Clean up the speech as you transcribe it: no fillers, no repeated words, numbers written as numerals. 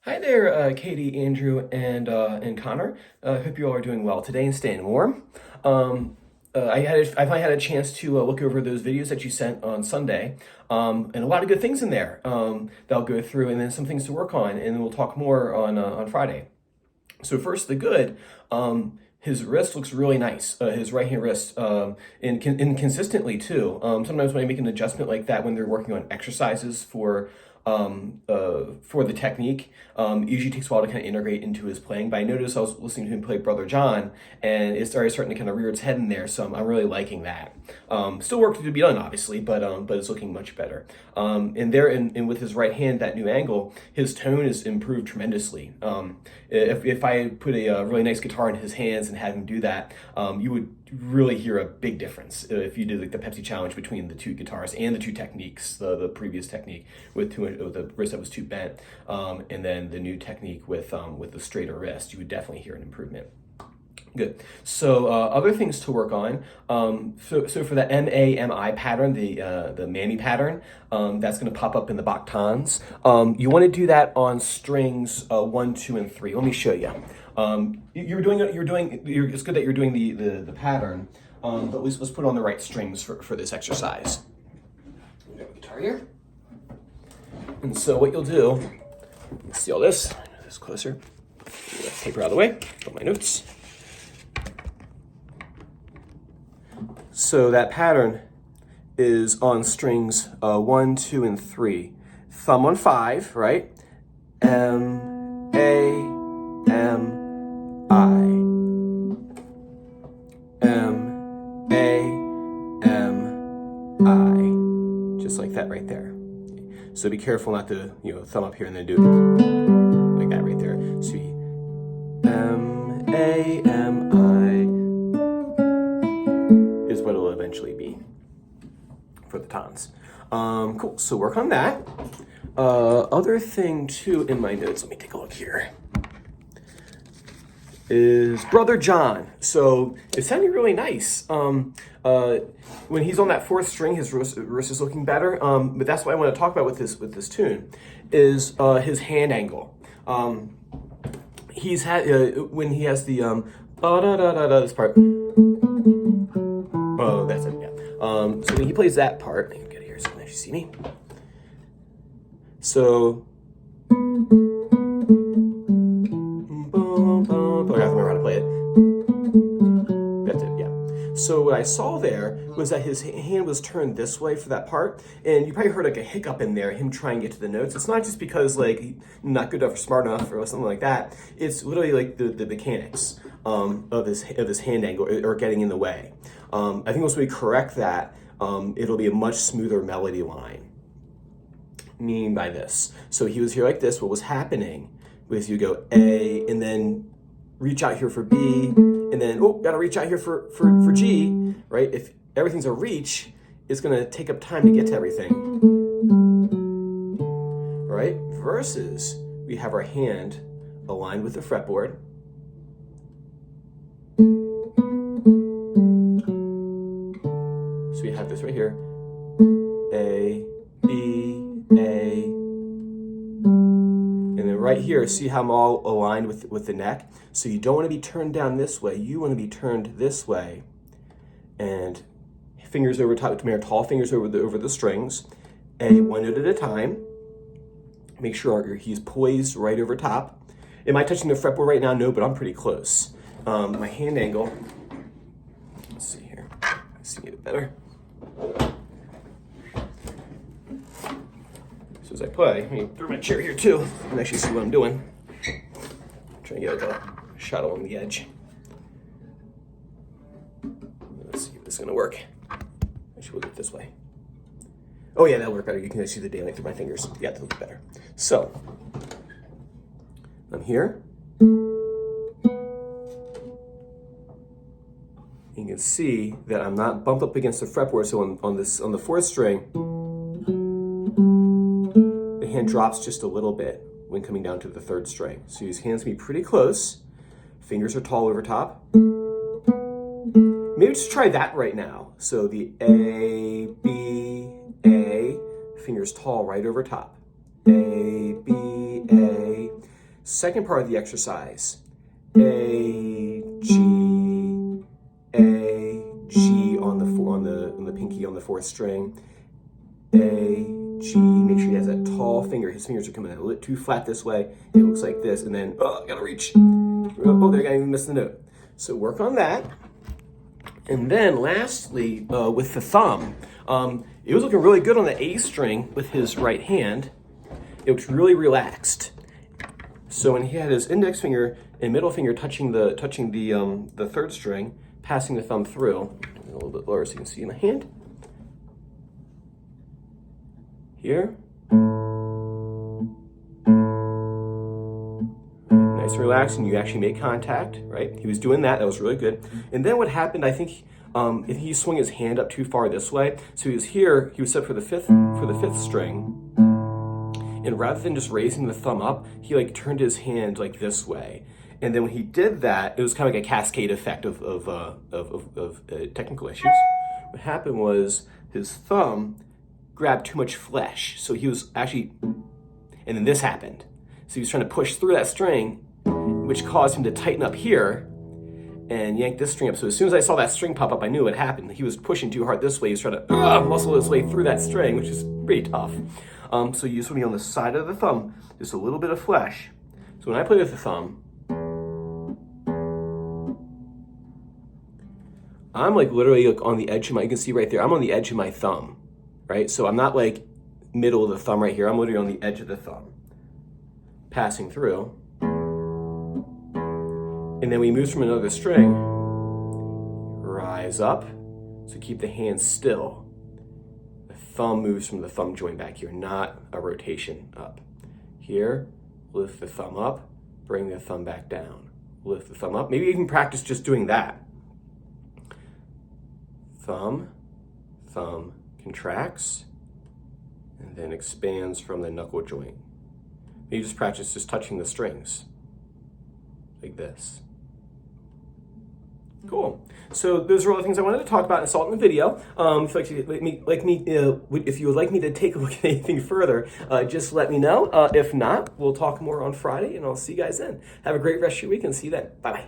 Hi there, Katie, Andrew, and Connor. Hope you all are doing well today and staying warm. I finally had a chance to look over those videos that you sent on Sunday, and a lot of good things in there that I'll go through, and then some things to work on, and then we'll talk more on Friday. So first, the good. His wrist looks really nice. His right hand wrist, and consistently too. Sometimes when I make an adjustment like that, when they're working on exercises for the technique, it usually takes a while to kind of integrate into his playing. But I noticed I was listening to him play Brother John, and it started starting to kind of rear its head in there. So I'm really liking that. Still work to be done, obviously, but it's looking much better. And with his right hand, that new angle, his tone is improved tremendously. If I put a really nice guitar in his hands and had him do that, you would really hear a big difference if you did like the Pepsi challenge between the two guitars and the two techniques, the previous technique with the wrist that was too bent, and then the new technique with the straighter wrist. You would definitely hear an improvement. Good. So other things to work on. So for the MAMI pattern, the Mammy pattern, that's going to pop up in the Bach tons. You want to do that on strings 1, 2, and 3. Let me show you. It's good that you're doing the pattern, but let's put on the right strings for this exercise. We got a guitar here. And so what you'll do, let's see all this. This closer. Get that paper out of the way. Put my notes. So that pattern is on strings 1, 2, and 3. Thumb on 5, right? M, A, M, I. M, A, M, I. Just like that right there. So be careful not to, thumb up here and then do it like that right there. So M, A, M, I is what it'll eventually be for the tons. Cool, so work on that. Other thing too in my notes, let me take a look here, is Brother John. So it's sounding really nice. When he's on that fourth string, his wrist is looking better. But that's what I want to talk about with this tune, is his hand angle. He's had when he has the this part. Oh, that's it. Yeah. So when he plays that part, let me get here so you see me. So. I have to remember how to play it. That's it, yeah. So what I saw there was that his hand was turned this way for that part, and you probably heard like a hiccup in there, him trying to get to the notes. It's not just because like he's not good enough or smart enough or something like that. It's literally like the mechanics of his hand angle or getting in the way. I think once we correct that, it'll be a much smoother melody line. Meaning by this, so he was here like this. What was happening was you go A and then reach out here for B, and then gotta reach out here for G, right? If everything's a reach, it's gonna take up time to get to everything, right? Versus we have our hand aligned with the fretboard. So we have this right here, A, B, A, and then right here, see how I'm all aligned with the neck? So you don't want to be turned down this way, you want to be turned this way. And fingers over top, tall fingers over the strings, A, one note at a time. Make sure he's poised right over top. Am I touching the fretboard right now? No, but I'm pretty close. My hand angle, let's see here, I see it better. So as I play, let me throw my chair here too, and actually see what I'm doing. I'm trying to get like a shot along the edge. Let's see if this is gonna work. Actually, we'll do it this way. Oh yeah, that'll work better. You can see the daylight through my fingers. Yeah, that looks better. So, I'm here. You can see that I'm not bumped up against the fretboard, so on the fourth string, the hand drops just a little bit when coming down to the third string. So his hands can be pretty close. Fingers are tall over top. Maybe just try that right now. So the A, B, A, fingers tall right over top. A, B, A. Second part of the exercise, A, G, A, G on the pinky on the fourth string, A, G. Make sure he has that tall finger. His fingers are coming a little too flat this way. It looks like this, and then gotta reach. Oh, there, I even missed the note. So work on that. And then lastly, with the thumb, it was looking really good on the A string with his right hand. It was really relaxed. So when he had his index finger and middle finger touching the third string, passing the thumb through, a little bit lower so you can see my hand. Here. Nice and relaxed, and you actually make contact, right? He was doing that. That was really good. And then what happened, I think he swung his hand up too far this way. So he was here, he was set for the fifth string. And rather than just raising the thumb up, he like turned his hand like this way. And then when he did that, it was kind of like a cascade effect of technical issues. What happened was his thumb grabbed too much flesh. So he was actually, and then this happened. So he was trying to push through that string, which caused him to tighten up here and yank this string up. So as soon as I saw that string pop up, I knew what happened. He was pushing too hard this way. He was trying to muscle his way through that string, which is pretty tough. So you just want to be on the side of the thumb, just a little bit of flesh. So when I play with the thumb, I'm like literally like on the edge of my, you can see right there, I'm on the edge of my thumb, right? So I'm not like middle of the thumb right here. I'm literally on the edge of the thumb, passing through. And then we move from another string, rise up, so keep the hand still. The thumb moves from the thumb joint back here, not a rotation up. Here, lift the thumb up, bring the thumb back down. Lift the thumb up. Maybe you can practice just doing that. Thumb contracts, and then expands from the knuckle joint. Maybe just practice just touching the strings, like this. Cool. So those are all the things I wanted to talk about and saw it in the video. If you would like me to take a look at anything further, just let me know. If not, we'll talk more on Friday, and I'll see you guys then. Have a great rest of your week, and see you then. Bye-bye.